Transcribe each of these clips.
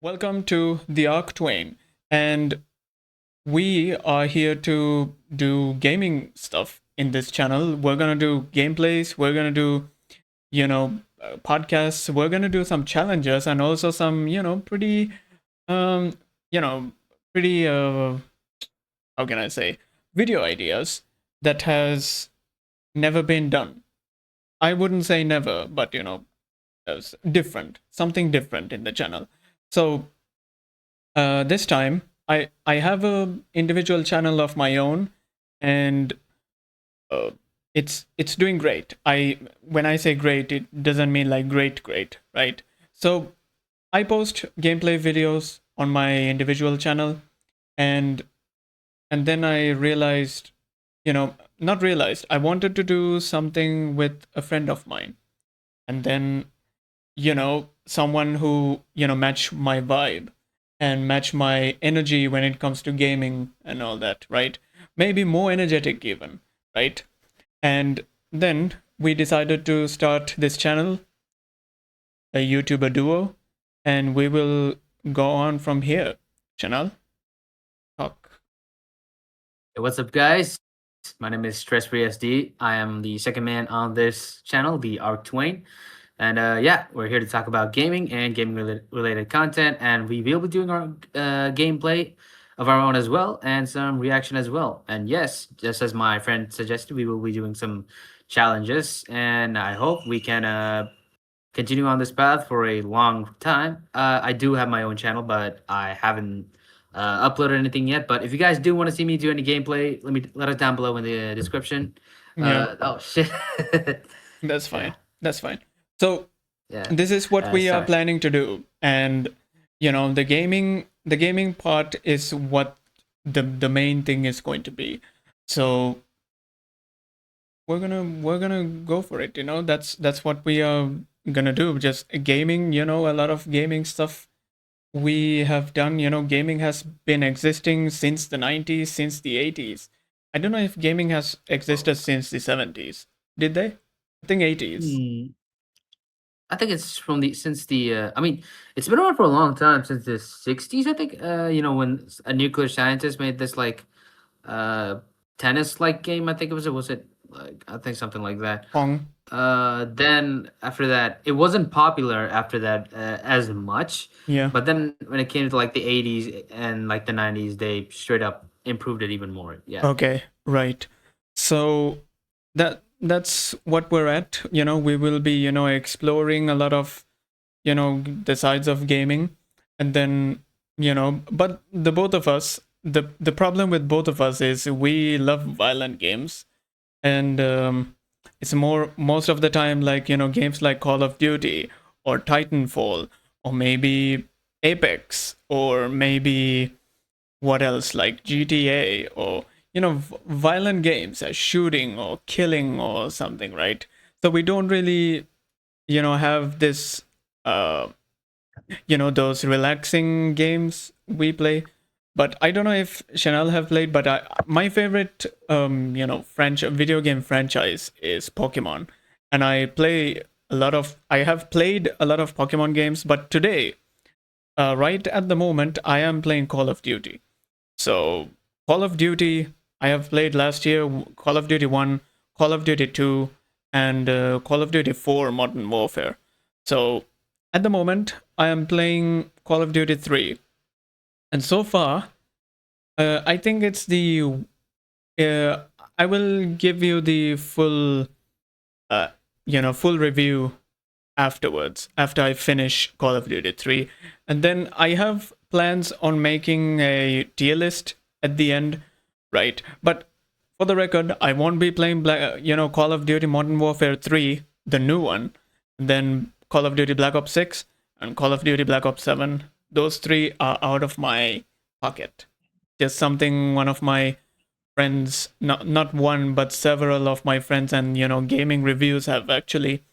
Welcome to the Arc Twain, and we are here to do gaming stuff in this channel. We're gonna do gameplays, we're gonna do, podcasts, we're gonna do some challenges, and also some, um, you know, pretty, how can I say, video ideas that has never been done. I wouldn't say never, but as different, something different in the channel. So this time I have a individual channel of my own, and uh, it's doing great. I When I say great, it doesn't mean like great, right? So I post gameplay videos on my individual channel, and then I realized, not realized, I wanted to do something with a friend of mine, and then someone who match my vibe and match my energy when it comes to gaming and all that, right? Maybe more energetic even, right? And then we decided to start this channel, a YouTuber duo, and we will go on from here. Chanel, talk. Hey, what's up, guys? My name is Stressfree SD. I am the second man on this channel, the Arc Twain. And yeah, we're here to talk about gaming and gaming related content. And we will be doing our gameplay of our own as well and some reaction as well. And yes, just as my friend suggested, we will be doing some challenges. And I hope we can continue on this path for a long time. I do have my own channel, but I haven't uploaded anything yet. But if you guys do want to see me do any gameplay, let it down below in the description. Yeah, Oh shit. that's Yeah, fine. That's fine. So yeah. this is what we are Sorry. planning to do, and the gaming part is what the main thing is going to be. So we're gonna go for it. That's what we are gonna do. Just gaming. A lot of gaming stuff we have done. Gaming has been existing since the 90s, since the 80s. I don't know if gaming has existed since the 70s. Did they? I think 80s. Hmm. I think it's from the since the I mean, it's been around for a long time since the 60s, I think. When a nuclear scientist made this like uh tennis like game, I think it was like I think something like that. Pong. Then after that, it wasn't popular after that as much. Yeah. But then when it came to like the 80s and like the 90s, they straight up improved it even more. Yeah. Okay. Right. So that's what we're at. We will be exploring a lot of the sides of gaming, and then but the both of us, the problem with both of us is we love violent games, and it's most of the time like games like Call of Duty or Titanfall, or maybe Apex, or maybe what else, like GTA, or violent games, shooting or killing or something, right? So we don't really have this uh those relaxing games we play. But I don't know if Chanel have played, but my favorite French video game franchise is Pokemon, and I have played a lot of Pokemon games, but today, right at the moment, I am playing Call of Duty. So Call of Duty, I have played last year Call of Duty 1, Call of Duty 2, and Call of Duty 4 Modern Warfare. So at the moment, I am playing Call of Duty 3. And so far, I think it's the. Uh, I will give you the uh, full review afterwards, after I finish Call of Duty 3. And then I have plans on making a tier list at the end, right? But for the record, I won't be playing Call of Duty Modern Warfare 3, the new one, and then Call of Duty Black Ops 6 and Call of Duty Black Ops 7. Those three are out of my pocket. Just something one of my friends, not one but several of my friends and gaming reviews have actually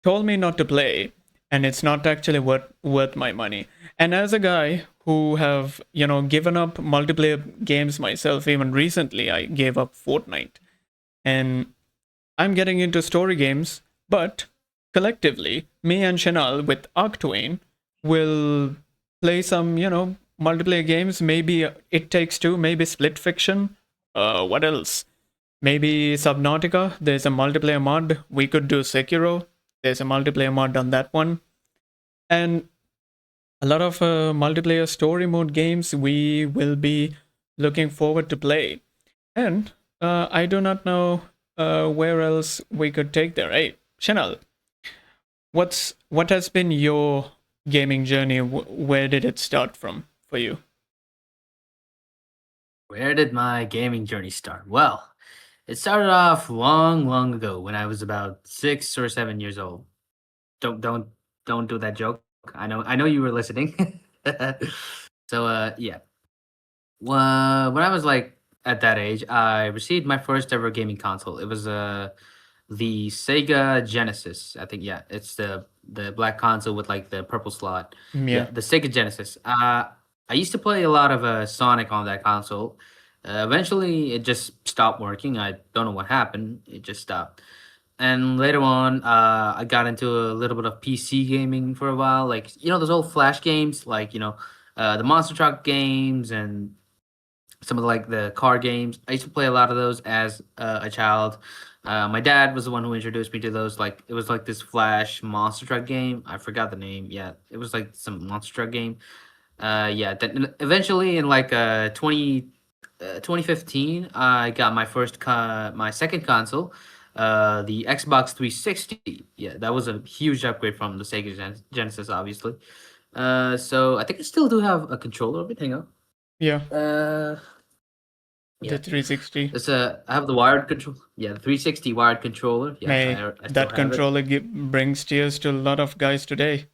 told me not to play, and it's not actually worth my money. And as a guy who have given up multiplayer games myself, even recently I gave up Fortnite, and I'm getting into story games. But collectively, me and Chanel with Arc Twain will play some, multiplayer games. Maybe It Takes Two, maybe Split Fiction. What else? Maybe Subnautica. There's a multiplayer mod. We could do Sekiro. There's a multiplayer mod on that one. And a lot of multiplayer story mode games we will be looking forward to play. And I do not know where else we could take there. Hey, Chanel, what has been your gaming journey? Where did it start from for you? Where did my gaming journey start? Well, it started off long, long ago when I was about 6 or 7 years old. Don't don't don't do that joke. I know you were listening. So yeah. When I was like at that age, I received my first ever gaming console. It was the Sega Genesis. I think yeah, it's the black console with like the purple slot. Yeah. Yeah, the Sega Genesis. I used to play a lot of Sonic on that console. Eventually, it just stopped working. I don't know what happened. It just stopped. And later on, I got into a little bit of PC gaming for a while. Like those old Flash games, like the Monster Truck games and some of like the car games. I used to play a lot of those as a child. My dad was the one who introduced me to those. Like it was like this Flash monster truck game. I forgot the name. Yeah, it was like some monster truck game. Yeah. Then eventually in like 2015, I got my my second console, the Xbox 360. Yeah, that was a huge upgrade from the Sega Genesis, obviously. So I think I still do have a controller of it. Hang on. Yeah. Uh, The yeah. 360. It's a. I have the wired control. Yeah, the 360 wired controller. Yeah, May I still that have it. controller brings tears to a lot of guys today.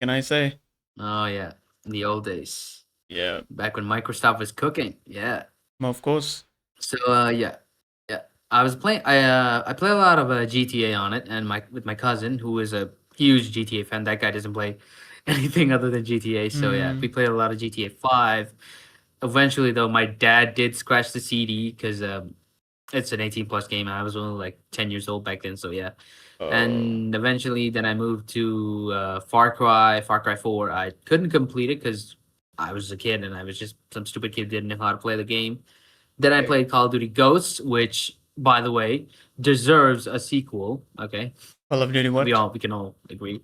Can I say? Oh yeah, in the old days, Yeah. back when Microsoft was cooking. Yeah. Of course. So yeah, yeah. I was playing. I play a lot of GTA on it, and my with my cousin who is a huge GTA fan. That guy doesn't play anything other than GTA. So yeah, we Mm, played a lot of GTA 5. Eventually, though, my dad did scratch the CD because it's an 18 plus game, and I was only like 10 years old back then. So yeah. oh, And eventually, then I moved to Far Cry 4. I couldn't complete it because I was a kid and I was just some stupid kid who didn't know how to play the game. Then I okay. played Call of Duty Ghosts, which, by the way, deserves a sequel. Okay, Call of Duty what? we can all agree.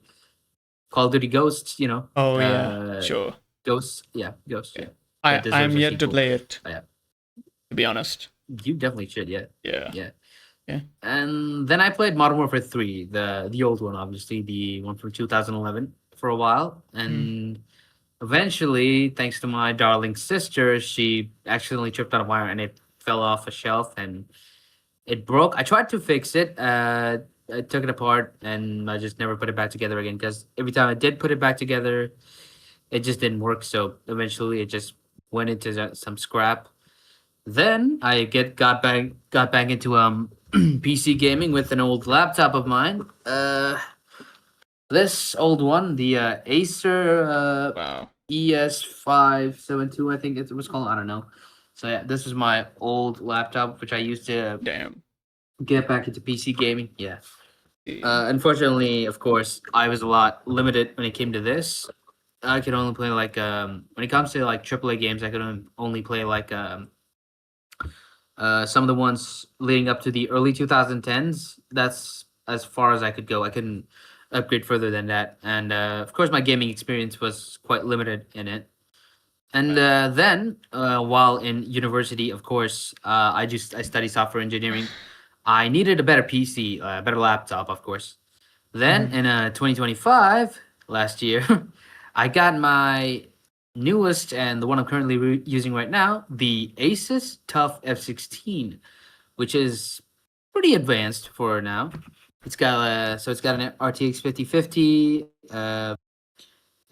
Call of Duty Ghosts, Oh yeah, sure. Ghosts, yeah, Ghosts, Yeah. yeah, that I'm deserves a yet to sequel. play it, Yeah, to be honest. you definitely should, yeah, Yeah. yeah. Yeah. And then I played Modern Warfare 3, the old one, obviously, the one from 2011 for a while. Mm. And eventually, thanks to my darling sister, she accidentally tripped on a wire and it fell off a shelf and it broke. I tried to fix it. I took it apart and I just never put it back together again because every time I did put it back together, it just didn't work. So eventually, it just went into some scrap. Then I got back into PC gaming with an old laptop of mine. This old one, the Acer Wow. ES572, I think it was called. I don't know. So yeah, this is my old laptop, which I used to Damn. get back into PC gaming. Yeah. Eh, Unfortunately, of course, I was a lot limited when it came to this. I could only play like when it comes to like AAA games, I could only play like some of the ones leading up to the early 2010s. That's as far as I could go. I couldn't upgrade further than that, and of course, my gaming experience was quite limited in it. And Right. then, while in university, of course, I study software engineering. I needed a better PC, a better laptop, of course. Then Mhm. in 2025, last year, I got my newest and the one I'm currently using right now, the Asus Tough F16, which is pretty advanced for now. It's got an RTX 5050, an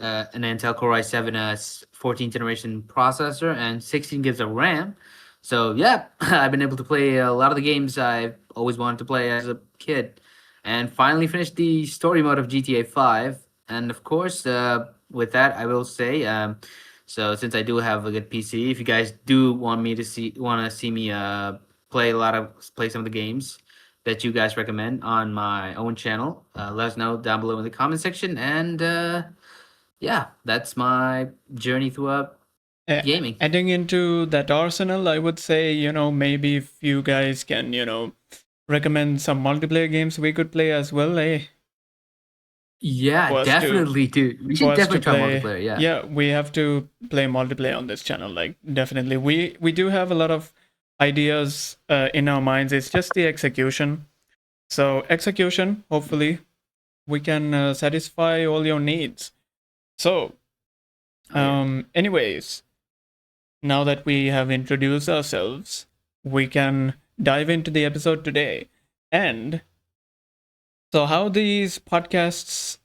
Intel Core i7 14th generation processor, and 16 gigs of RAM. So yeah, I've been able to play a lot of the games I've always wanted to play as a kid, and finally finished the story mode of GTA 5. And of course, with that, I will say, so since I do have a good PC, if you guys do want to see me play some of the games that you guys recommend on my own channel, let us know down below in the comment section, and yeah, that's my journey throughout gaming. Adding into that arsenal, I would say, maybe if you guys can, recommend some multiplayer games we could play as well, Yeah, for us to definitely, dude. We for should us to definitely try play. multiplayer. Yeah, Yeah, we have to play multiplayer on this channel. Like, definitely, we do have a lot of ideas in our minds. It's just the execution. So execution, hopefully, we can satisfy all your needs. So, oh yeah, anyways, now that we have introduced ourselves, we can dive into the episode today. And so, how the podcast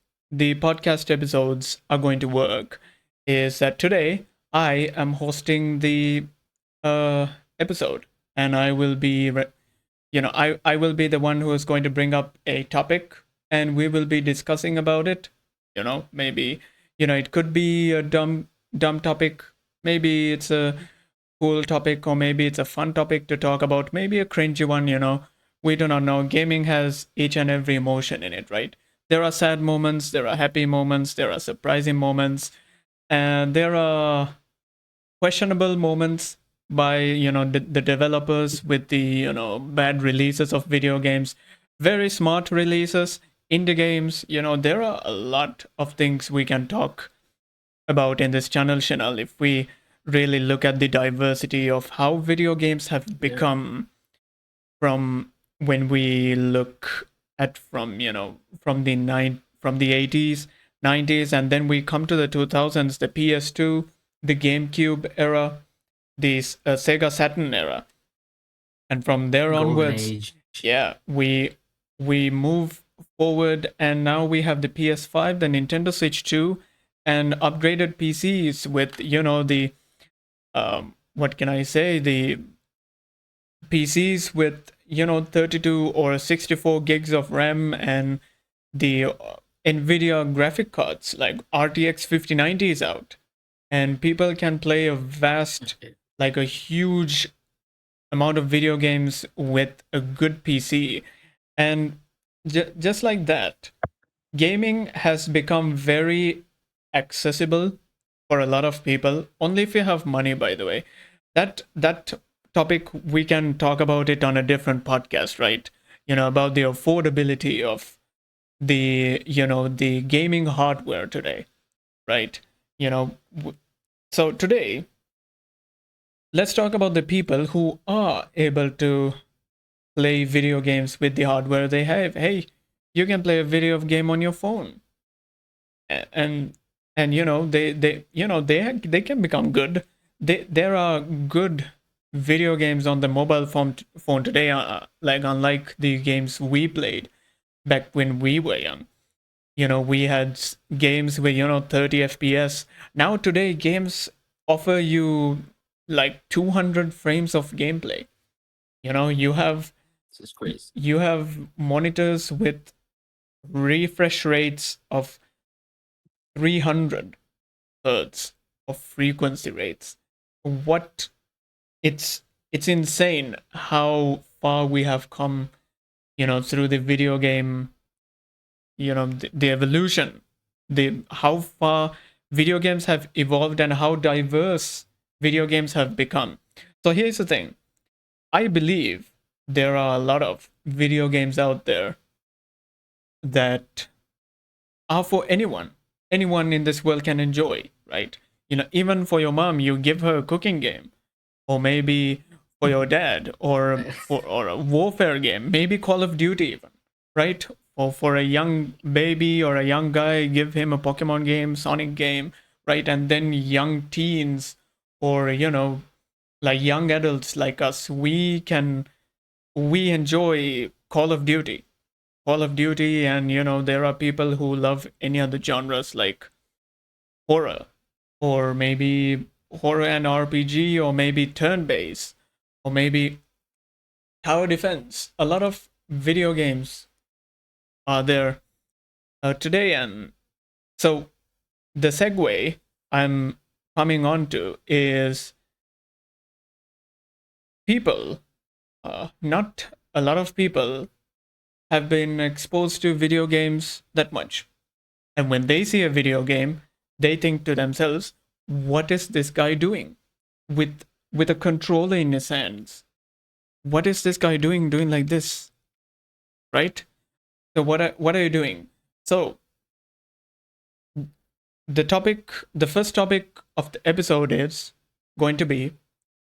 episodes are going to work is that today I am hosting the uh, episode, and I will be, I will be the one who is going to bring up a topic, and we will be discussing about it. Maybe, it could be a dumb topic. Maybe it's a cool topic, or maybe it's a fun topic to talk about, maybe a cringy one. We do not know. Gaming has each and every emotion in it, right? There are sad moments, there are happy moments, there are surprising moments, and there are questionable moments by the developers with the bad releases of video games, very smart releases, indie games. There are a lot of things we can talk about in this channel if we really look at the diversity of how video games have yeah, become from when we look at from the 80s, 90s, and then we come to the 2000s, the PS2, the GameCube era, the Sega Saturn era, and from there golden onwards, age. yeah, we move forward, and now we have the PS5, the Nintendo Switch 2, and upgraded PCs with the what can I say, the PCs with 32 or 64 gigs of RAM, and the Nvidia graphic cards like RTX 5090 is out, and people can play a vast, like a huge amount of video games with a good PC. And just like that, gaming has become very accessible for a lot of people, only if you have money, by the way. That topic, we can talk about it on a different podcast, right? About the affordability of the gaming hardware today, right? you know so today, let's talk about the people who are able to play video games with the hardware they have. Hey, you can play a video game on your phone, and they can become good. There are good video games on the mobile phone today, like unlike the games we played back when we were young. We had games with 30 fps. Now today, games offer you like 200 frames of gameplay. You have This is crazy. monitors with refresh rates of 300 hertz of frequency rates. What it's it's insane how far we have come, through the video game, the evolution, the how far video games have evolved and how diverse video games have become. So here's the thing. I believe there are a lot of video games out there that are for anyone. Anyone in this world can enjoy, right? Even for your mom, you give her a cooking game, or maybe for your dad, or a warfare game, maybe Call of Duty even, right? Or for a young baby or a young guy, give him a Pokemon game, Sonic game, right? And then young teens, or like young adults like us, we enjoy Call of Duty, and there are people who love any other genres like horror, or maybe horror and RPG, or maybe turn based, or maybe tower defense. A lot of video games are there today, and so the segue I'm coming on to is people. Not a lot of people have been exposed to video games that much, and when they see a video game, they think to themselves, what is this guy doing with a controller in his hands? What is this guy doing like this, right? So what are you doing? So the first topic of the episode is going to be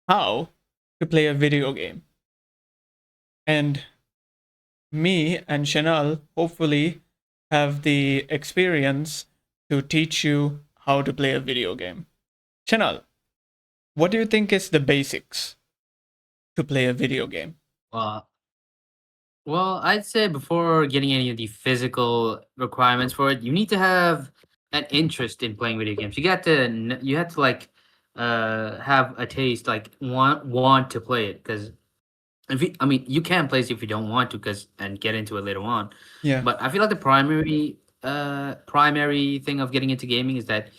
how to play a video game. And me and Chanel hopefully have the experience to teach you how to play a video game. Chanel, what do you think is the basics to play a video game? Well, well, I'd say before getting any of the physical requirements for it, you need to have an interest in playing video games. You have to like have a taste, like want to play it. Because if you, I mean, you can play it if you don't want to, because and get into it later on. Yeah. But I feel like the primary thing of getting into gaming is that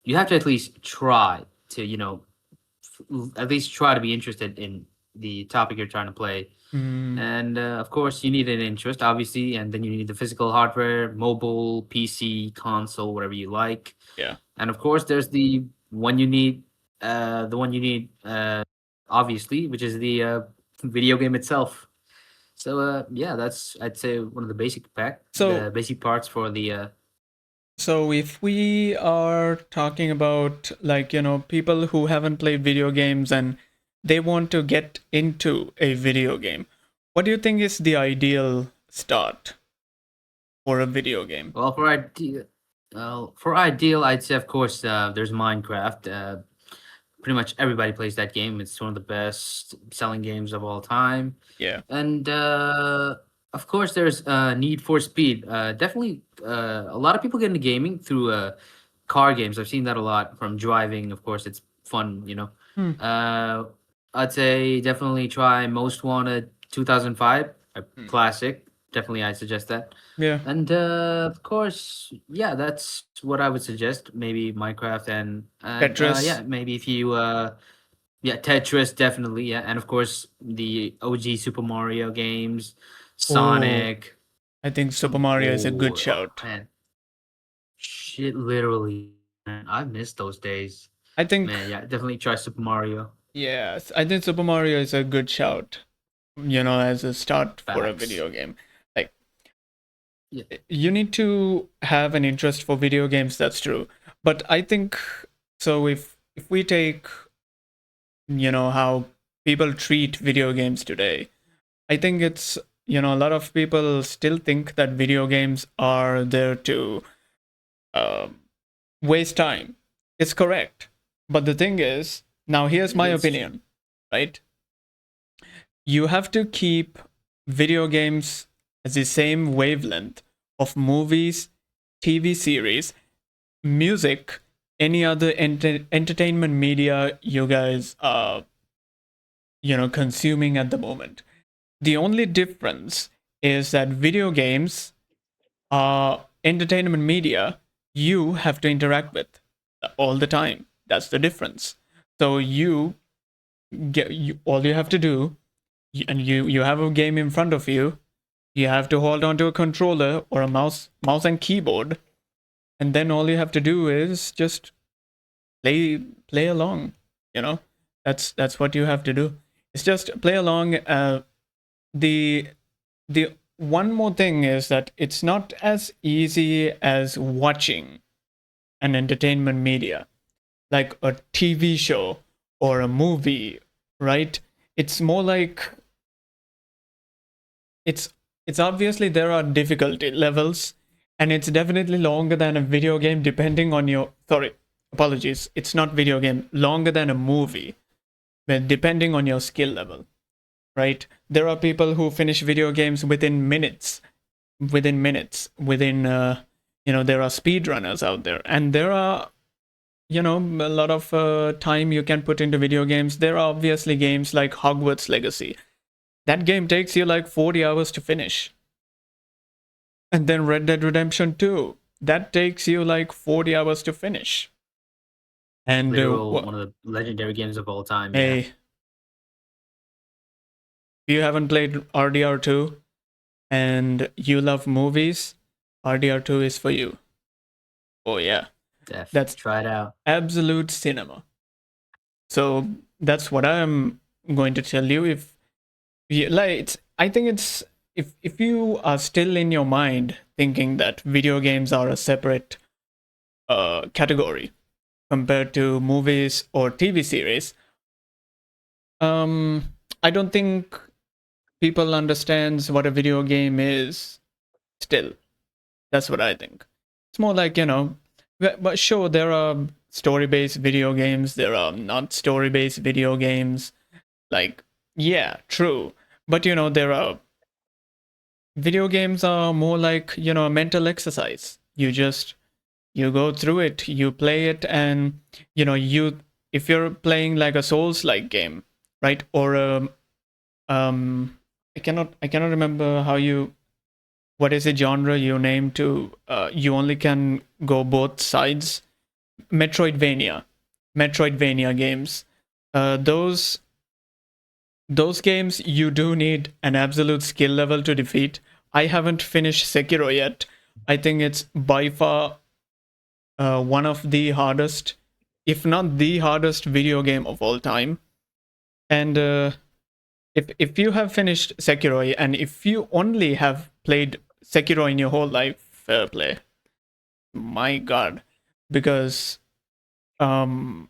you have to at least try to, at least try to be interested in the topic you're trying to play. Mm, And of course, you need an interest, obviously, and then you need the physical hardware, mobile, PC, console, whatever you like. yeah. And of course, there's the one you need, obviously, which is the video game itself. So yeah, that's I'd say one of So the basic parts for the so if we are talking about, like, people who haven't played video games and they want to get into a video game, what do you think is the ideal start for a video game? well for ideal, I'd say of course there's Minecraft. Pretty much everybody plays that game. It's one of the best selling games of all time. Yeah. And of course, there's Need for Speed. Definitely, a lot of people get into gaming through car games. I've seen that a lot from driving. Of course, it's fun, you know. Hmm. I'd say definitely try Most Wanted 2005, a Hmm. classic. Definitely, I suggest that. Yeah. And of course, yeah, that's what I would suggest. Maybe Minecraft and Tetris. yeah, maybe if you yeah, Tetris definitely, yeah, and of course the OG Super Mario games, Oh, Sonic. I think Super Mario is a good Oh shout. man, shit, literally, man, I miss those days. I think, Man, yeah, definitely try Super Mario. yes, I think Super Mario is a good shout, as a start for a Facts. video game. Like, Yeah, you need to have an interest for video games, that's true. But I think, so if we take, how people treat video games today, I think it's, a lot of people still think that video games are there to uh, waste time. It's correct. But the thing is, now here's my it's true. opinion, right? You have to keep video games as the same wavelength of movies, TV series, music, any other entertainment media you guys are, consuming at the moment. The only difference is that video games are entertainment media you have to interact with all the time. That's the difference. So all you have to do, and you have a game in front of you. You have to hold on to a controller or a mouse and keyboard, and then all you have to do is just play along. You know, that's what you have to do. It's just play along. The the one more thing is that it's not as easy as watching an entertainment media like a TV show or a movie, right? It's more like it's it's obviously there are difficulty levels, and it's definitely longer than a video game depending on your, sorry, apologies, it's not video game, longer than a movie, but depending on your skill level, right? There are people who finish video games within there are speedrunners out there, and there are, a lot of time you can put into video games. There are obviously games like Hogwarts Legacy. That game takes you like 40 hours to finish. And then Red Dead Redemption 2, that takes you like 40 hours to finish. And Literal one of the legendary games of all time. Yeah, hey, if you haven't played RDR2 and you love movies, RDR2 is for you. Oh yeah. Definitely That's try it out. absolute cinema. So that's what I'm going to tell you. If you like, I think it's, if you are still in your mind thinking that video games are a separate category compared to movies or TV series, I don't think people understands what a video game is still. That's what I think. It's more like, but sure, there are story based video games, there are not story based video games. Like, yeah, true. But, there are video games are more like, a mental exercise. You go through it, you play it, and, if you're playing like a Souls like game, right? Or, um, I cannot remember what is the genre you name to, you only can go both sides. Metroidvania games, those games you do need an absolute skill level to defeat. I haven't finished Sekiro yet. I think it's by far one of the hardest, if not the hardest video game of all time. And if you have finished Sekiro, and if you only have played Sekiro in your whole life, fair play, my god. Because um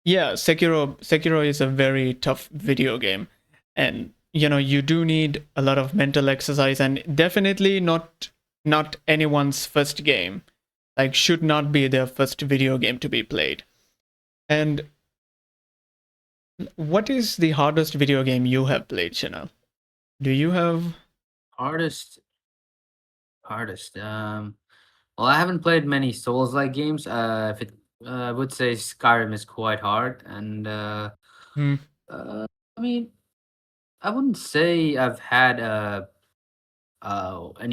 yeah, Sekiro is a very tough video game, and you do need a lot of mental exercise, and definitely not anyone's first game, like should not be their first video game to be played. And what is the hardest video game you have played, Chanel? Do you have? Hardest, hardest. Well, I haven't played many Souls-like games. If it, I would say Skyrim is quite hard, and Hmm, uh, I mean, I wouldn't say I've had any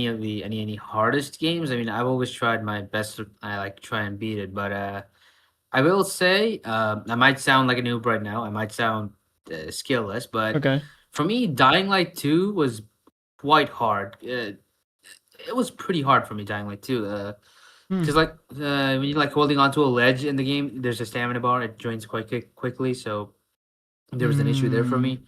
of the any hardest games. I mean, I've always tried my best to I like try and beat it, but I will say I might sound like a noob right now. I might sound skillless, but okay. for me, Dying Light 2 was quite hard. It was pretty hard for me, Dying Light 2. Hmm. Because like when you're like holding onto a ledge in the game, there's a stamina bar. It drains quite quickly, so there was an issue there for Hmm. me.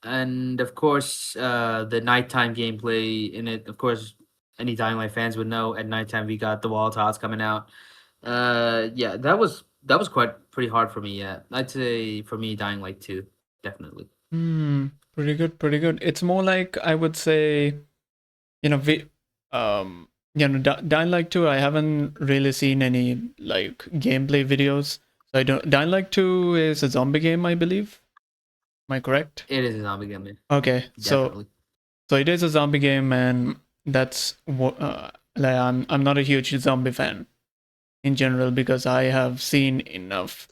And of course, the nighttime gameplay in it. Of course, any Dying Light fans would know. At nighttime, we got the wall tots coming out. Yeah, that was quite pretty hard for me. Yeah, I'd say for me, Dying Light 2, definitely. Hmm. Pretty good. Pretty good. It's more like, I would say, you know we Dying Light 2, I haven't really seen any like gameplay videos. So I don't Dying Light 2 is a zombie game, I believe. Am I correct? It is a zombie game, yeah, Okay, so definitely. it is a zombie game, and that's what like, I'm not a huge zombie fan in general, because I have seen enough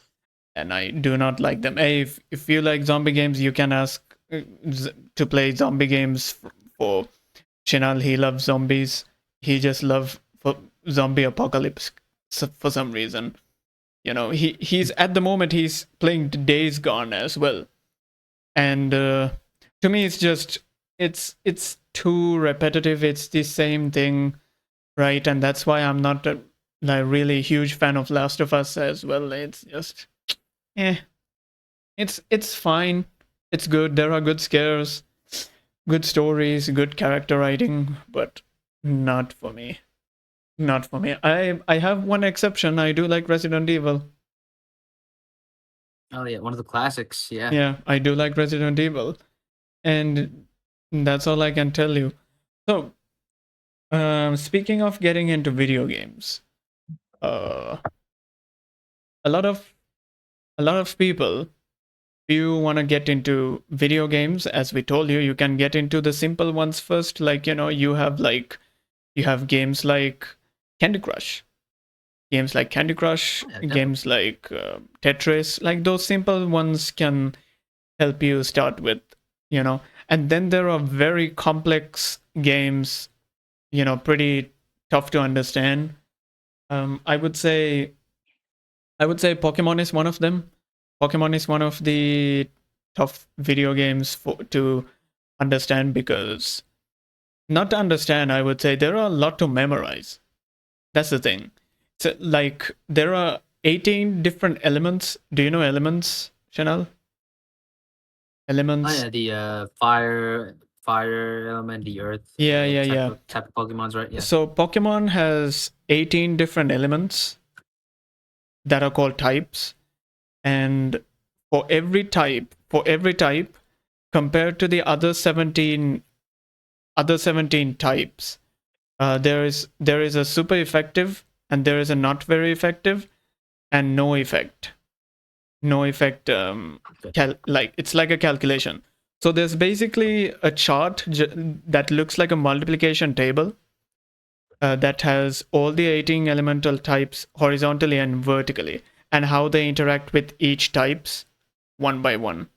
and I do not like them. Hey, if you like zombie games, you can ask to play zombie games for Chinal. He loves zombies. He just loves for zombie apocalypse for some reason. He's at the moment he's playing Days Gone as well, and to me it's just it's too repetitive. It's the same thing, right? And that's why I'm not a like really huge fan of Last of Us as well. It's just eh. It's fine. It's good. There are good scares, good stories, good character writing, but not for me. Not for me. I have one exception. I do like Resident Evil. Oh yeah, one of the classics. Yeah. Yeah, I do like Resident Evil, and that's all I can tell you. So, speaking of getting into video games, uh, a lot of people, if you want to get into video games, as we told you, you can get into the simple ones first. Like you have games like Candy Crush, Oh, yeah, definitely. games like Tetris. Like those simple ones can help you start with, you know. And then there are very complex games, pretty tough to understand. I would say Pokemon is one of them. Pokemon is one of the tough video games to understand, because not to understand, I would say there are a lot to memorize. That's the thing. So, like, there are 18 different elements. Do you know elements, Chanel? Oh Elements. yeah, the fire element, the earth Yeah, yeah, type yeah. of Pokemons, right? Yeah. So Pokemon has 18 different elements that are called types, and for every type, compared to the other 17 types, there is a super effective, and there is a not very effective, and no effect. No effect. Okay. Like, it's like a calculation. So there's basically a chart that looks like a multiplication table, that has all the 18 elemental types horizontally and vertically, and how they interact with each types one by one.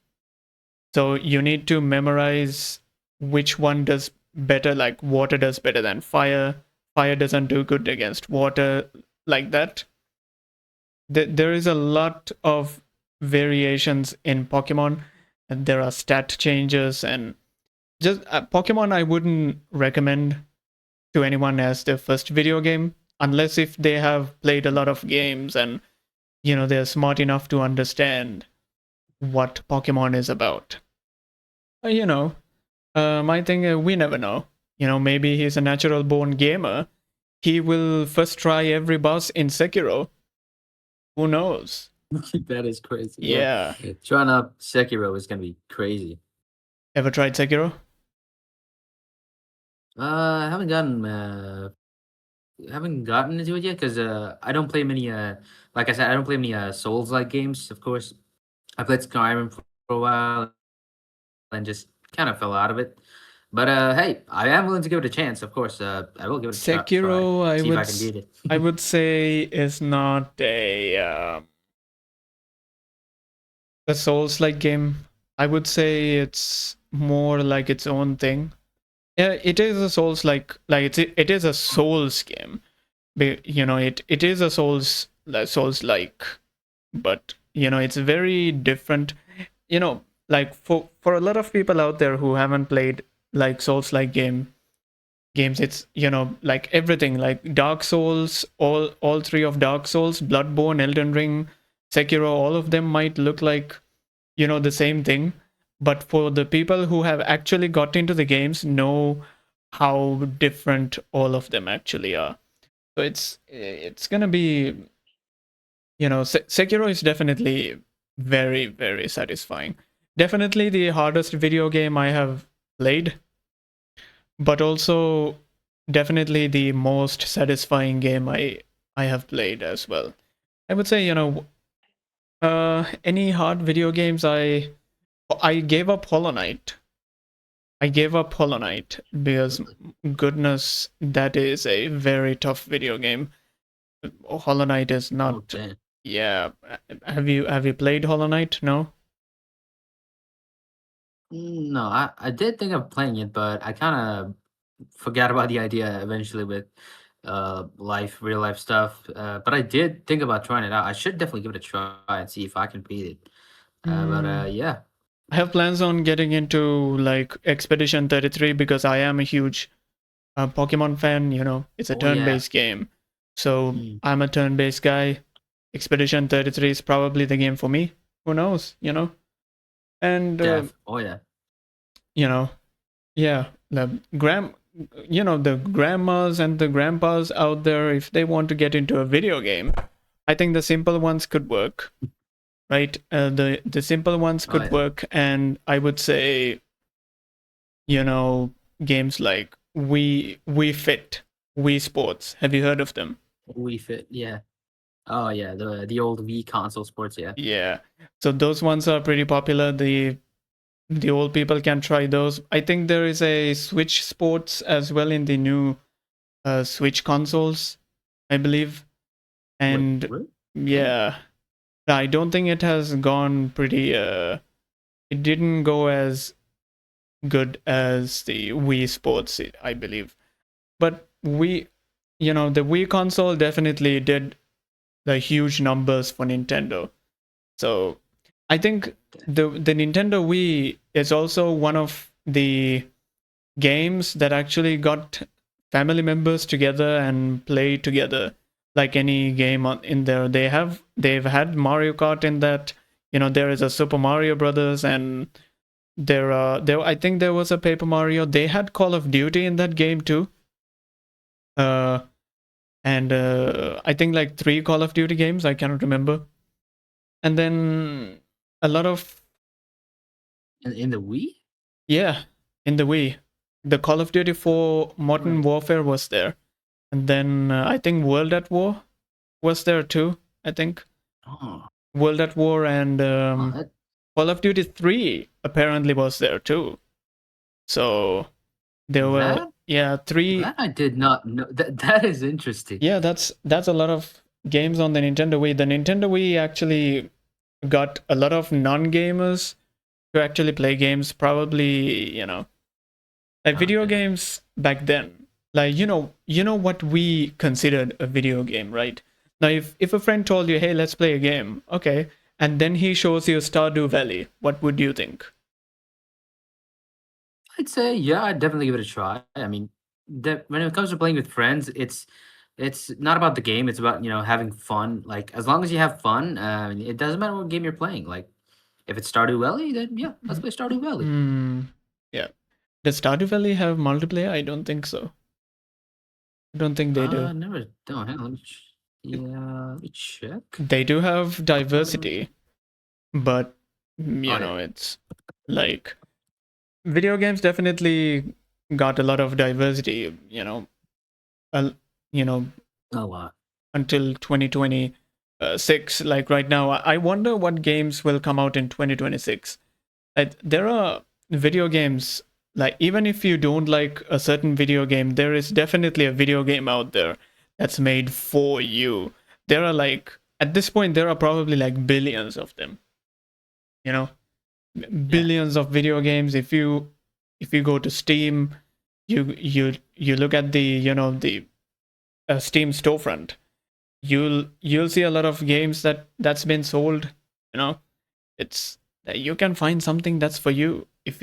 So you need to memorize which one does better. Like, water does better than fire. Fire doesn't do good against water, like that. There is a lot of variations in Pokemon, and there are stat changes, and just Pokemon I wouldn't recommend to anyone as their first video game, unless if they have played a lot of games and they're smart enough to understand what Pokemon is about. Uh, you know, my thing, we never know. Maybe he's a natural born gamer. He will first try every boss in Sekiro. Who knows? That is crazy. Yeah. Yeah. Trying out Sekiro is gonna be crazy. Ever tried Sekiro? I haven't gotten into it yet because I don't play many like I said, I don't play many Souls like games. Of course, I played Skyrim for a while and just kind of fell out of it. But hey, I am willing to give it a chance. Of course, I will give it a try. Sekiro, I See if would I can beat it. I would say is not a Souls-like game. I would say it's more like its own thing. Yeah, it is a Souls-like it is a Souls game. It is a Souls-like, but it's very different. Like, for a lot of people out there who haven't played like Souls-like games, it's like everything, like Dark Souls, all three of Dark Souls, Bloodborne, Elden Ring, Sekiro, all of them might look like the same thing, but for the people who have actually got into the games, know how different all of them actually are. So it's gonna be, Sekiro is definitely very, very satisfying. Definitely the hardest video game I have played, but also definitely the most satisfying game I have played as well. I would say, any hard video games, I gave up Hollow Knight. I gave up Hollow Knight because, Really? goodness, that is a very tough video game. Hollow Knight is Oh not. damn. Yeah, have you played Hollow Knight? No. No, I did think of playing it, but I kind of forgot about the idea eventually with real life stuff. But I did think about trying it out. I should definitely give it a try and see if I can beat it. But Hmm. yeah. I have plans on getting into like Expedition 33 because I am a huge Pokemon fan. It's a Oh yeah. turn-based game, so Mm, I'm a turn-based guy. Expedition 33 is probably the game for me. Who knows? And Oh yeah. you know, yeah, the grandmas and the grandpas out there, if they want to get into a video game, I think the simple ones could work, right? The simple ones Oh could yeah. work, and I would say, you know, games like We Fit, Wii Sports. Have you heard of them? We Fit. Yeah. Oh yeah. The old Wii console sports. Yeah. Yeah. So those ones are pretty popular. The old people can try those. I think there is a Switch Sports as well in the new Switch consoles, I believe. Wait. And Really? Really? yeah, I don't think it has gone pretty. It didn't go as good as the Wii Sports, I believe. But the Wii console definitely did the huge numbers for Nintendo. So I think the Nintendo Wii is also one of the games that actually got family members together and play together like any game in there. They've had Mario Kart in that. There is a Super Mario Brothers, and there I think there was a Paper Mario. They had Call of Duty in that game too. Uh, and I think like 3 Call of Duty games. I cannot remember. And then a lot of In the Wii. yeah, in the Wii, the Call of Duty 4 Modern Right. Warfare was there, and then I think World at War was there too. I think Oh, World at War and oh that Call of Duty 3 apparently was there too. So there were, that yeah, 3. that I did not know. That is interesting. Yeah, that's a lot of games on the Nintendo Wii. The Nintendo Wii actually got a lot of non-gamers to actually play games. Probably, like video Okay. games back then. Like you know what we considered a video game, right? Now, if a friend told you, "Hey, let's play a game," okay, and then he shows you Stardew Valley, what would you think? I'd say yeah, I'd definitely give it a try. I mean, when it comes to playing with friends, it's not about the game. It's about having fun. Like as long as you have fun, it doesn't matter what game you're playing. Like if it's Stardew Valley, then yeah, let's play Stardew Valley. Hmm. Yeah. Does Stardew Valley have multiplayer? I don't think so. I don't think they do. Never. Don't. Hang on. Yeah, let me check. They do have Uh, diversity, but oh yeah, it's like video games definitely got a lot of diversity. Uh, you know, a lot. until 2026. Like right now, I wonder what games will come out in 2026. There are video games, like even if you don't like a certain video game, there is definitely a video game out there that's made for you. There are like, at this point, there are probably like billions of them, you know, Yeah, billions of video games. If you go to Steam, you look at the the Steam storefront, you'll see a lot of games that's been sold. you know it's you can find something that's for you. If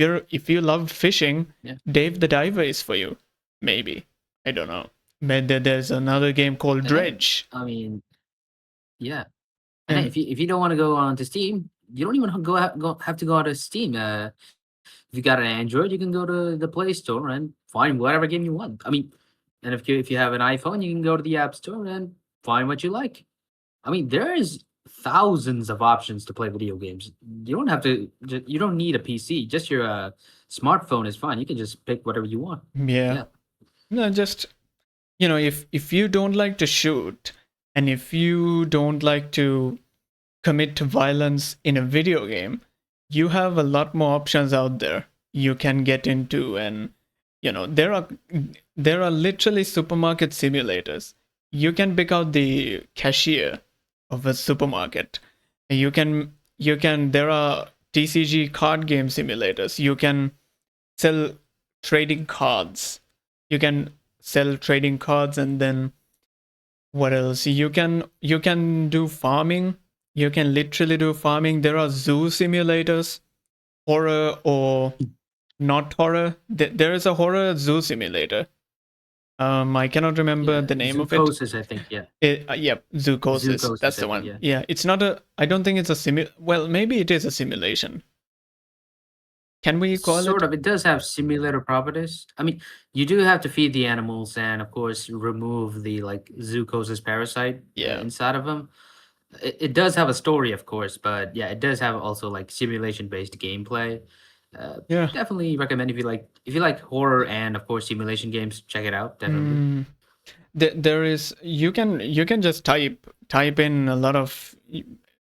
you love fishing, yeah. Dave the Diver is for you. Maybe, I don't know. But there's another game called And hey, Dredge. I mean, yeah. And hey, And if you don't want to go on to Steam, you don't even have to go on to Steam. If you got an Android, you can go to the Play Store and find whatever game you want. I mean, and if you have an iPhone, you can go to the App Store and find what you like. I mean, there is thousands of options to play video games. You don't have to. You don't need a PC. Just your smartphone is fine. You can just pick whatever you want. yeah, Yeah, no, just if you don't like to shoot, and if you don't like to commit to violence in a video game, you have a lot more options out there you can get into. And there are literally supermarket simulators. You can pick out the cashier of a supermarket. You can there are TCG card game simulators. You can sell trading cards. You can sell trading cards. And then what else? You can do farming. You can literally do farming. There are zoo simulators, horror or not horror. There is a horror zoo simulator. I cannot remember yeah. the name of it. Zoocosis, I think. Yeah, Yep, Zoocosis. That's Zoocosis, I the think. one. Yeah. Yeah, it's not a. I don't think it's a Well, maybe it is a simulation. Can we call Sort it? of. It does have simulator properties. I mean, you do have to feed the animals and, of course, remove the like Zoocosis parasite Yeah, inside of them. It does have a story, of course, but yeah, it does have also like simulation based gameplay. yeah. Definitely recommend if you like horror and of course simulation games, check it out. Definitely. Mm, there is. You can just type in a lot of.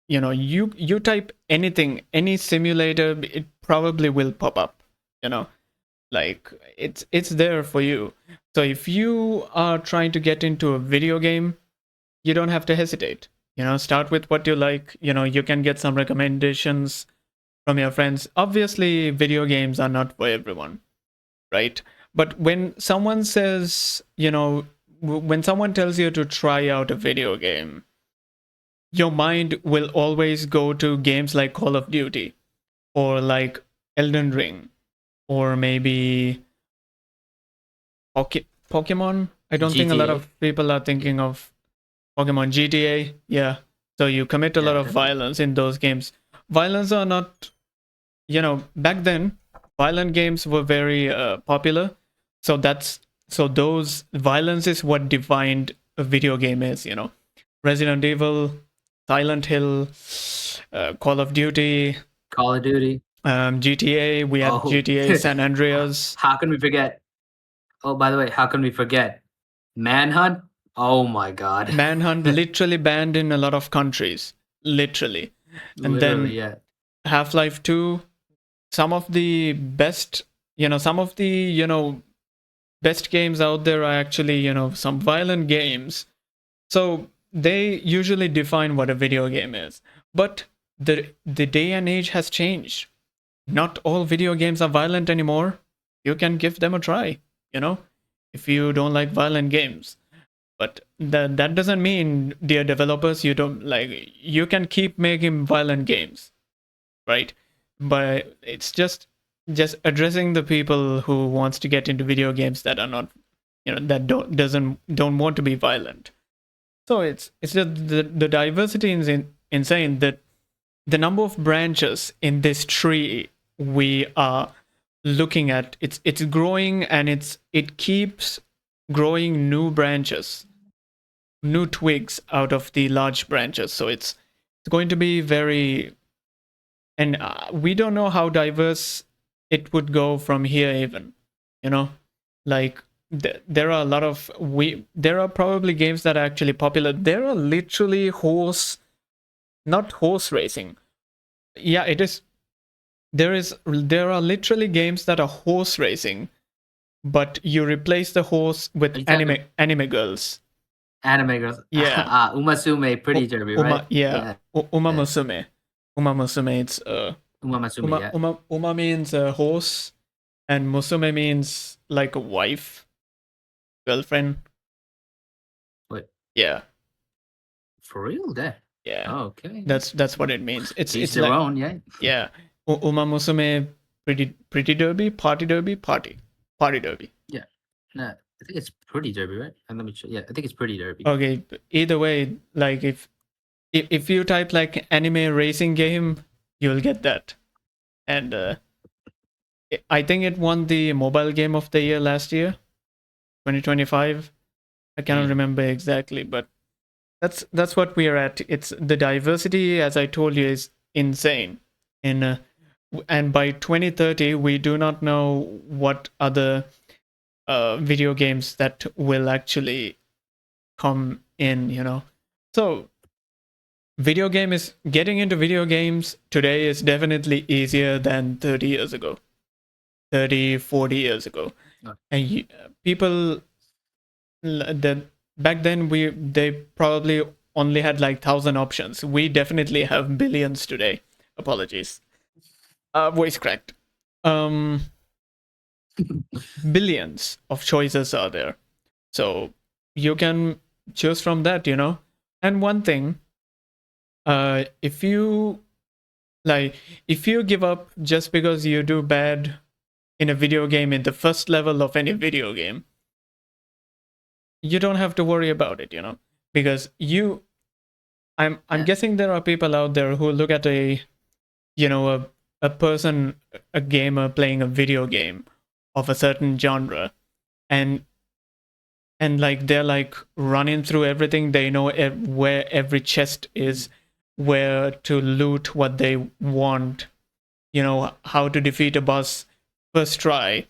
You type anything, any simulator, it probably will pop up. You know, like it's there for you. So if you are trying to get into a video game, you don't have to hesitate. Start with what you like. You can get some recommendations from your friends. Obviously, video games are not for everyone, right? But when someone says, when someone tells you to try out a video game, your mind will always go to games like Call of Duty or like Elden Ring or maybe Pokemon. I don't think a lot GTA. of people are Yeah. thinking of. Pokemon, GTA, yeah. So you commit a lot Yeah, of definitely. violence in those games. Violence are not, back then, violent games were very popular. So those violence is what defined a video game is. Resident Evil, Silent Hill, Call of Duty, Call of Duty. GTA. We had Oh, GTA San Andreas. how can we forget? Oh, by the way, how can we forget Manhunt? Oh my God. Manhunt literally banned in a lot of countries, literally. And Literally, then yeah. Half-Life 2, some of the best, some of the, best games out there are actually, some violent games. So they usually define what a video game is. But the day and age has changed. Not all video games are violent anymore. You can give them a try, you know, if you don't like violent games. But that doesn't mean, dear developers, you can keep making violent games, right? But it's just addressing the people who wants to get into video games that are not, that don't want to be violent. So it's just the diversity is insane. That the number of branches in this tree we are looking at, it's growing, and it keeps growing new branches, new twigs out of the large branches. So it's going to be very, and we don't know how diverse it would go from here even, you know like there are a lot of, we there are probably games that are actually popular. There are literally not horse racing. Yeah, it is. There are literally games that are horse racing, but you replace the horse with Are you talking anime girls. anime girls? Yeah. Umasume, Pretty Derby, right? Yeah. Yeah. Uma Musume. Uma Musume, it's Umasume, yeah. Uma means a horse, and Musume means like a wife, girlfriend. Wait, Yeah. for real? There. Yeah. Oh, okay. That's what it means. Each It's their like, own, yeah. yeah. Uma Musume, pretty derby, party derby, party derby. Yeah. No, I think it's Pretty Derby, right? And let me check. Yeah, I think it's Pretty Derby. Okay, either way, like if you type like anime racing game, you'll get that. And I think it won the mobile game of the year last year, 2025. I cannot Damn. remember exactly, but that's what we are at. It's the diversity, as I told you, is insane. In and by 2030, we do not know what other video games that will actually come in. So getting into video games today is definitely easier than 30 years ago, 30, 40 years ago. Oh, And people that back then, they probably only had like 1,000 options. We definitely have billions today. Apologies. Voice cracked. Um, Billions of choices are there. So you can choose from that. And one thing, if you if you give up just because you do bad in a video game in the first level of any video game, you don't have to worry about it. Because I'm yeah. guessing there are people out there who look at you know a person, a gamer playing a video game of a certain genre, and like they're like running through everything. They know where every chest is, where to loot what they want, how to defeat a boss first try.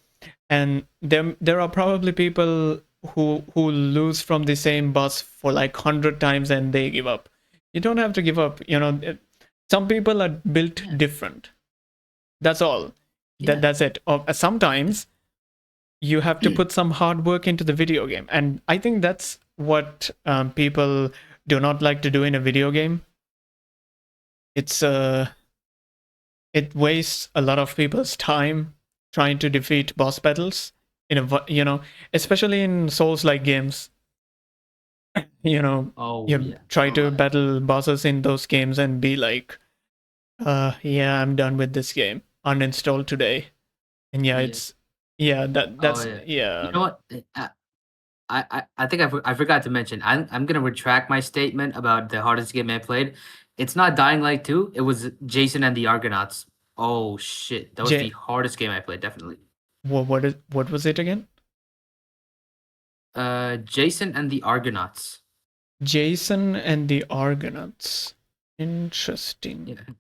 And there are probably people who lose from the same boss for like 100 times and they give up. You don't have to give up. Some people are built Yeah. different. That's all. Yeah. That's it. Sometimes you have to put some hard work into the video game, and I think that's what people do not like to do in a video game. It's it wastes a lot of people's time trying to defeat boss battles in especially in souls like games. Oh, You yeah. try Oh, to battle bosses in those games and be like, yeah, I'm done with this game, uninstall today. And yeah, yeah. it's yeah, Oh, that's yeah. You yeah. know what? I think I forgot to mention. I'm gonna retract my statement about the hardest game I played. It's not Dying Light 2. It was Jason and the Argonauts. Oh shit, that was the J hardest game I played, definitely. what was it again? Jason and the Argonauts. Jason and the Argonauts. Interesting. Yeah.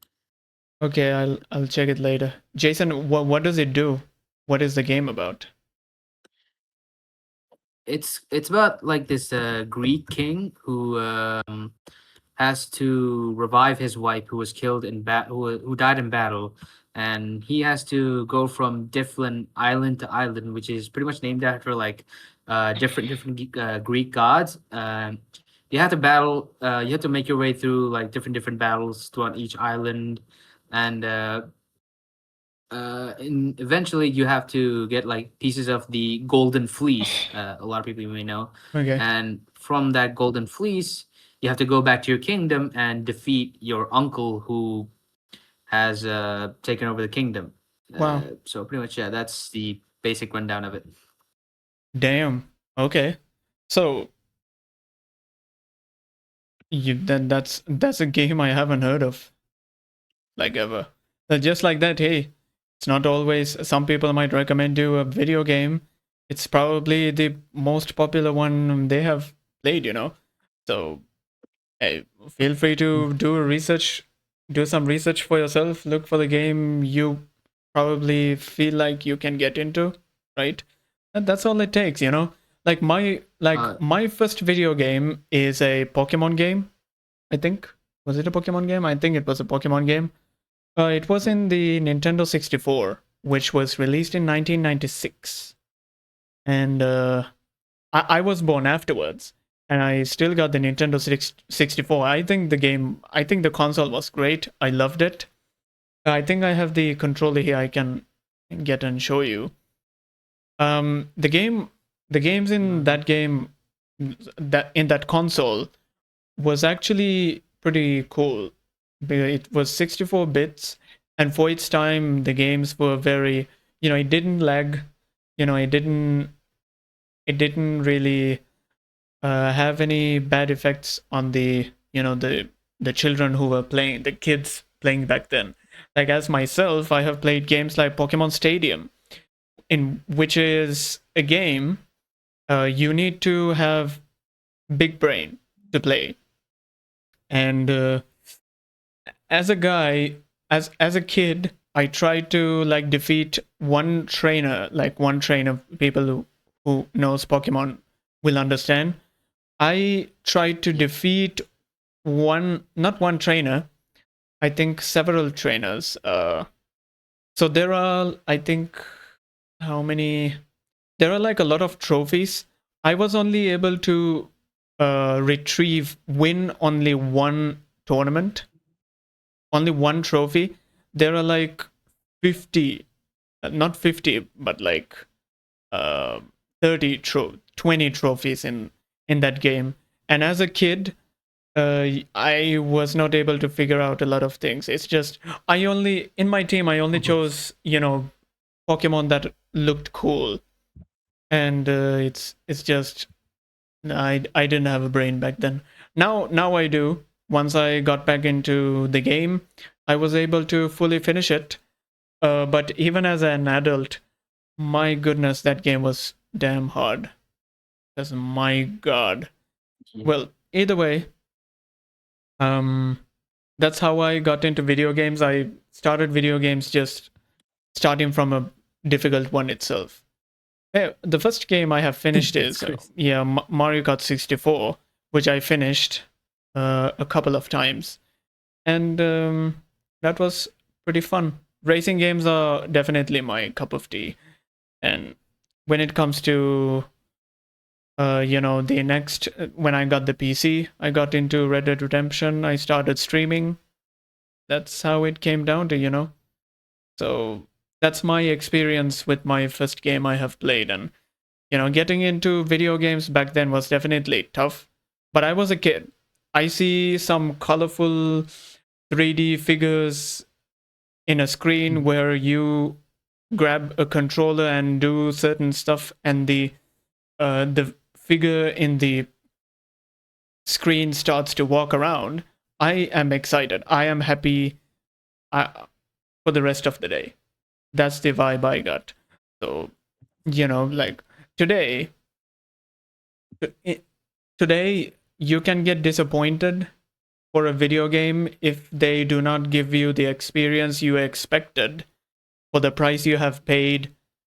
Okay, I'll check it later. Jason, what does it do? What is the game about? It's about like this Greek king who has to revive his wife who was killed in who died in battle, and he has to go from different island to island, which is pretty much named after like different Greek gods. You have to battle. You have to make your way through like different battles throughout each island, and and eventually you have to get like pieces of the golden fleece. A lot of people may know, Okay. and from that golden fleece, you have to go back to your kingdom and defeat your uncle who has taken over the kingdom. Wow. So pretty much, yeah, that's the basic rundown of it. Damn. Okay. So that's a game I haven't heard of like ever. Just like that, hey, it's not always some people might recommend you a video game. It's probably the most popular one they have played, you know. So hey, feel free to do some research for yourself, look for the game you probably feel like you can get into, right? And that's all it takes, you know. Uh, My first video game is a Pokemon game, I think. Was it a Pokemon game? I think it was a Pokemon game. It was in the Nintendo 64, which was released in 1996. And I was born afterwards, and I still got the Nintendo 64. I think the console was great. I loved it. I think I have the controller here. I can get and show you. The the games in that game, that in that console, was actually pretty cool. It was 64 bits, and for its time, the games were very, you know, it didn't lag. You know, it didn't really have any bad effects on the, you know, the children who were playing, the kids playing back then. Like as myself, I have played games like Pokemon Stadium, in which is a game you need to have big brain to play. And as a guy, as a kid, I tried to like defeat one trainer. People who knows Pokemon will understand. I tried to yeah. defeat not one trainer, I think several trainers. So there are, I think, how many? There are like a lot of trophies. I was only able to win only one tournament, only one trophy. There are like 50, not 50, but like uh, 20 trophies in that game. And as a kid, I was not able to figure out a lot of things. It's just in my team I only chose, you know, Pokemon that looked cool, and it's just I didn't have a brain back then. Now I do. Once I got back into the game, I was able to fully finish it. But even as an adult, my goodness, that game was damn hard. Because my god. Yeah. Well, either way, um, that's how I got into video games. I started video games just starting from a difficult one itself. The first game I have finished That's is crazy. Mario Kart 64, which I finished a couple of times, and that was pretty fun. Racing games are definitely my cup of tea, and when it comes to you know, the next when I got the PC, I got into Red Dead Redemption. I started streaming. That's how it came down to, you know. So that's my experience with my first game I have played, and you know, getting into video games back then was definitely tough. But I was a kid. I see some colorful 3D figures in a screen where you grab a controller and do certain stuff, and the figure in the screen starts to walk around, I am excited. I am happy for the rest of the day. That's the vibe I got. So, like today, today you can get disappointed for a video game if they do not give you the experience you expected for the price you have paid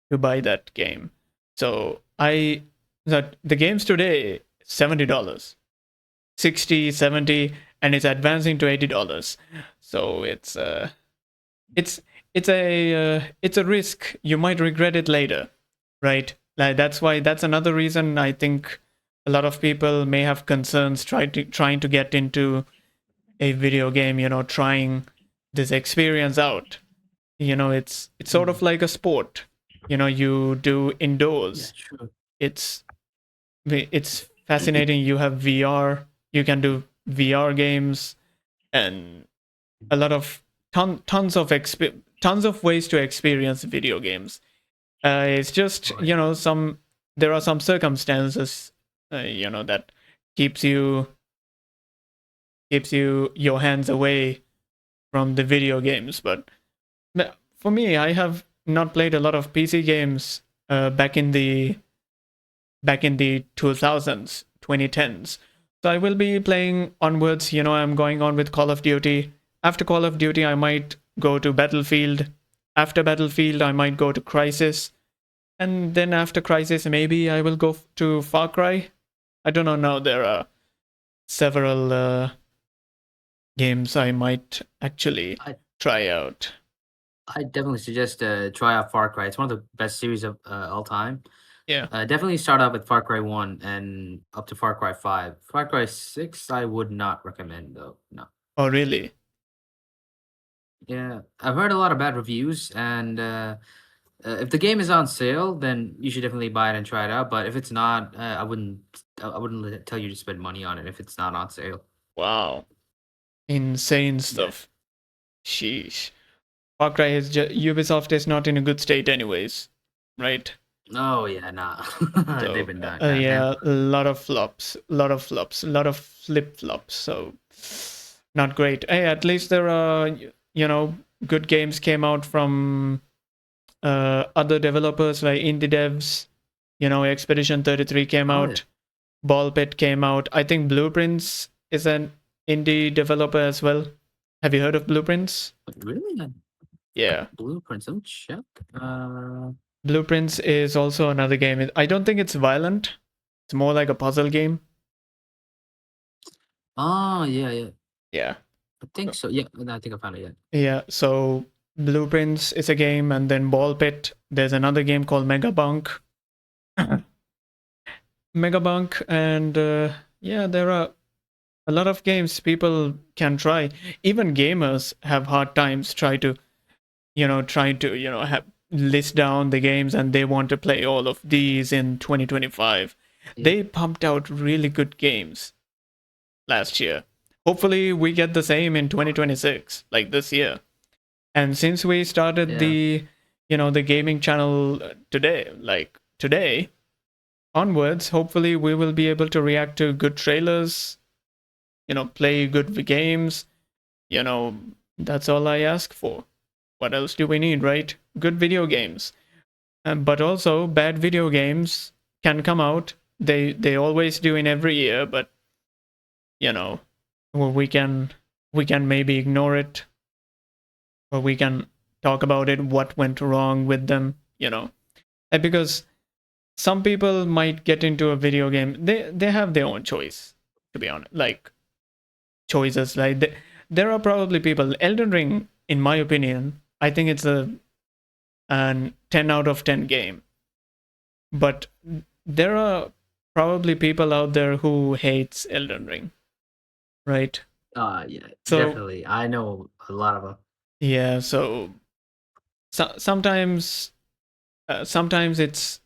to buy that game. So the games today $70, 60, 70, and it's advancing to $80. So it's it's a risk. You might regret it later, right? Like that's another reason I think a lot of people may have concerns trying to get into a video game, trying this experience out. It's sort of like a sport. You do Yeah, indoors. true. It's it's fascinating. You have VR. You can do VR games and a lot of tons of ways to experience video games. It's just Oh, yeah. there are some circumstances that keeps you your hands away from the video games. But for me, I have not played a lot of PC games back in the 2000s, 2010s. So I will be playing onwards. I'm going on with Call of Duty. After Call of Duty, I might go to Battlefield. After Battlefield, I might go to Crisis. And then after Crisis, maybe I will go to Far Cry. I don't know now. There are several games I might actually I try out. I definitely suggest try out Far Cry. It's one of the best series of all time. Yeah. Definitely start out with Far Cry 1 and up to Far Cry 5. Far Cry 6, I would not recommend though. No. Oh, really? Yeah, I've heard a lot of bad reviews, and if the game is on sale, then you should definitely buy it and try it out. But if it's not, I wouldn't. I wouldn't tell you to spend money on it if it's not on sale. Wow. Insane Yeah. stuff. Sheesh. Far Cry is Ubisoft is not in a good state, anyways, right? Oh yeah, nah. They've So been done that, man. yeah, a lot of flops, a lot of flip flops. So not great. Hey, at least there are good games came out from other developers like indie devs. Expedition 33 came Oh yeah, out. Ball Pit came out. I think Blueprints is an indie developer as well. Have you heard of Blueprints? really? Yeah. Blueprints. Let me check. Blueprints is also another game. I don't think it's violent. It's more like a puzzle game. Oh yeah, yeah. Yeah. I think so. Yeah, I think I found it. Yeah. Yeah. So Blueprints is a game, and then Ball Pit. There's another game called Megabunk. Megabunk, and yeah, there are a lot of games people can try. Even gamers have hard times trying to list down the games, and they want to play all of these in 2025. Yeah. They pumped out really good games last year. Hopefully we get the same in 2026, like this year. And since we started Yeah. the gaming channel today onwards, hopefully we will be able to react to good trailers, play good games. That's all I ask for. What else do we need, right? Good video games. But also bad video games can come out. They always do in every year, but well, we can maybe ignore it, or we can talk about it, what went wrong with them, And because some people might get into a video game, they have their own choice, to be honest, like choices. Like there are probably people. Elden Ring, in my opinion, I think it's an 10 out of 10 game. But there are probably people out there who hates Elden Ring, right? Yeah, So definitely. I know a lot of them. yeah, sometimes sometimes it's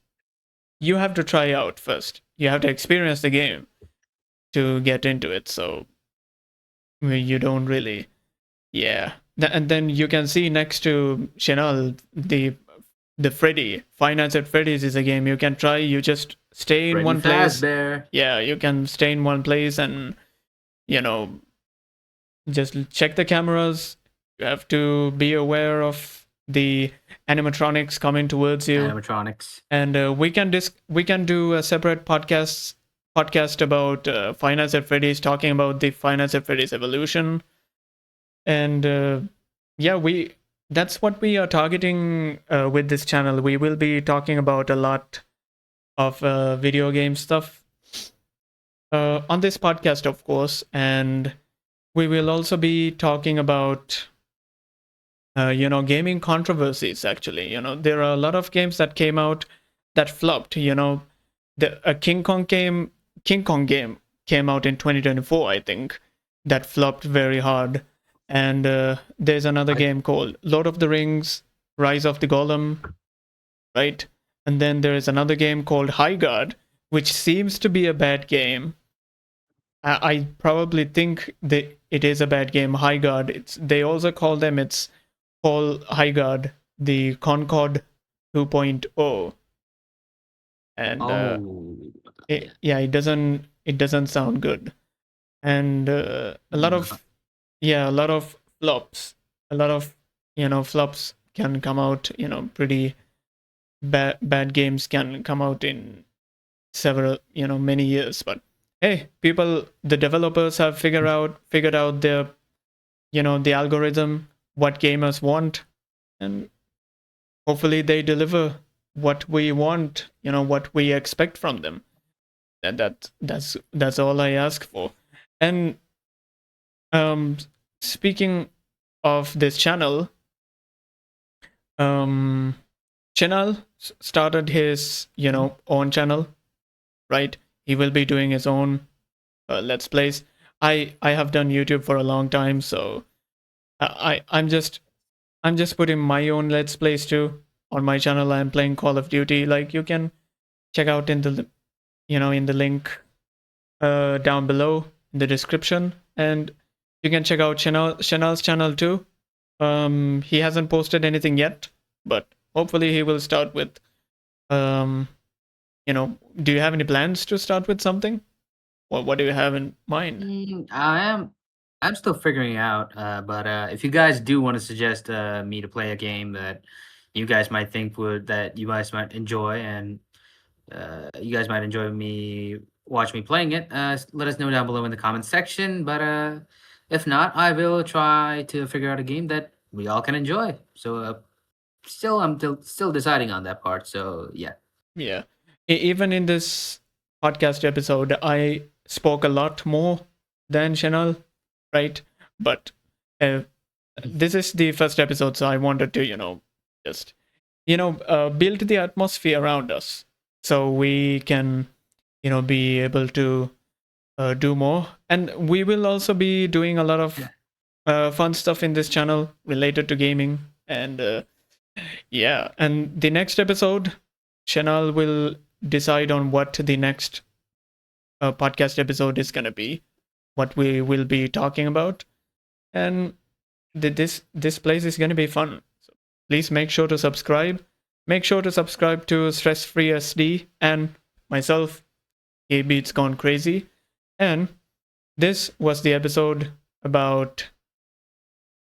you have to try out first. You have to experience the game to get into it. So you don't really, yeah. And then you can see next to Chenal the Freddy Five Nights at Freddy's is a game you can try. You just stay in Freddy one place. Fazbear. Yeah, you can stay in one place and, you know, just check the cameras. You have to be aware of the animatronics coming towards you, Animatronics. and we can do a separate podcast about Five Nights at Freddy's, talking about the Five Nights at Freddy's evolution, and yeah, we that's what we are targeting with this channel. We will be talking about a lot of video game stuff on this podcast, of course, and we will also be talking about gaming controversies. Actually, there are a lot of games that came out that flopped. The King Kong game came out in 2024, I think, that flopped very hard. And there's another I game called Lord of the Rings: Rise of the Golem, right? And then there is another game called High Guard, which seems to be a bad game. I probably think that it is a bad game. High Guard. They also call them. It's called High Guard, the Concord 2.0, and oh yeah. yeah, it doesn't sound good, and a lot No. of yeah, a lot of flops, a lot of flops can come out. Pretty bad games can come out in several many years, but hey, the developers have figured out their the algorithm, what gamers want, and hopefully they deliver what we want, what we expect from them. That's all I ask for. And um speaking of this channel, um Chenal started his own channel, right? He will be doing his own let's plays. I have done YouTube for a long time, so I'm just putting my own let's plays too on my channel. I'm playing Call of Duty. Like, you can check out in the in the link down below in the description, and you can check out Chanel's channel too. He hasn't posted anything yet, but hopefully he will start with um do you have any plans to start with something? What do you have in mind? I am. I'm still figuring out. But if you guys do want to suggest me to play a game that you guys might think would that you guys might enjoy, and you guys might enjoy me watch me playing it, let us know down below in the comments section. But if not, I will try to figure out a game that we all can enjoy. So still deciding on that part. So yeah. Yeah. Even in this podcast episode, I spoke a lot more than Chanel, right? But uh, this is the first episode, so I wanted to, just, build the atmosphere around us so we can, be able to do more. And we will also be doing a lot of fun stuff in this channel related to gaming. And yeah, and the next episode, Chanel will decide on what the next podcast episode is going to be, what we will be talking about, and this place is going to be fun. So please make sure to subscribe. Make sure to subscribe to Stress Free SD and myself, KbeatZ Gone Crazy. And this was the episode about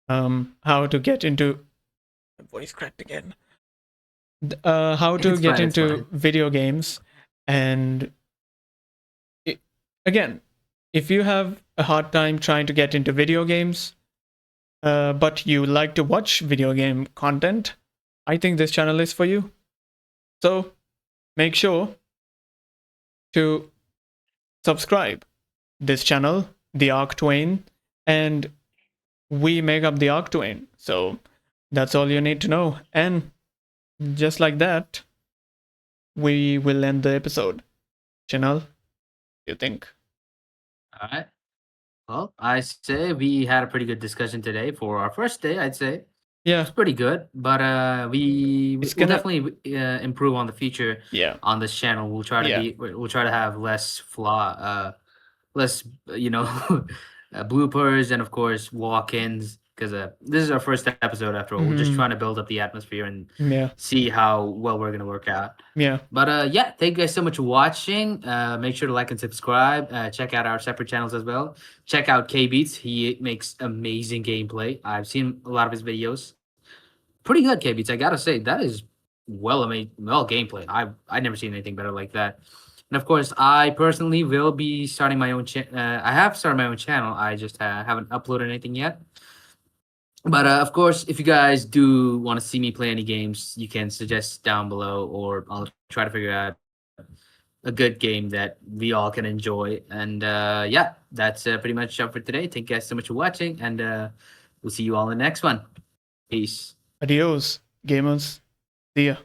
how to get into. My voice cracked again. How to It's get fine. It's into fine. video games. And again, if you have a hard time trying to get into video games, but you like to watch video game content, I think this channel is for you. So make sure to subscribe this channel, the Arc Twain, and we make up the Arc Twain. So that's all you need to know. And just like that, we will end the episode. Channel, you think? All right. Well, I say we had a pretty good discussion today for our first day. I'd say Yeah, it's pretty good, but it's we'll gonna. definitely improve on the future Yeah, on this channel. yeah, We'll try to have less bloopers, and of course walk-ins, because this is our first episode after all. We're just trying to build up the atmosphere and Yeah. see how well we're gonna work out. Yeah. But yeah, thank you guys so much for watching. Make sure to like and subscribe. Check out our separate channels as well. Check out KbeatZ. He makes amazing gameplay. I've seen a lot of his videos. Pretty good, KbeatZ. I gotta say that is well gameplay. I never seen anything better like that. And of course, I personally will be starting my own. I have started my own channel. I just haven't uploaded anything yet. But of course, if you guys do want to see me play any games, you can suggest down below, or I'll try to figure out a good game that we all can enjoy. And yeah, that's pretty much up for today. Thank you guys so much for watching, and we'll see you all in the next one. Peace. Adios, gamers. See ya.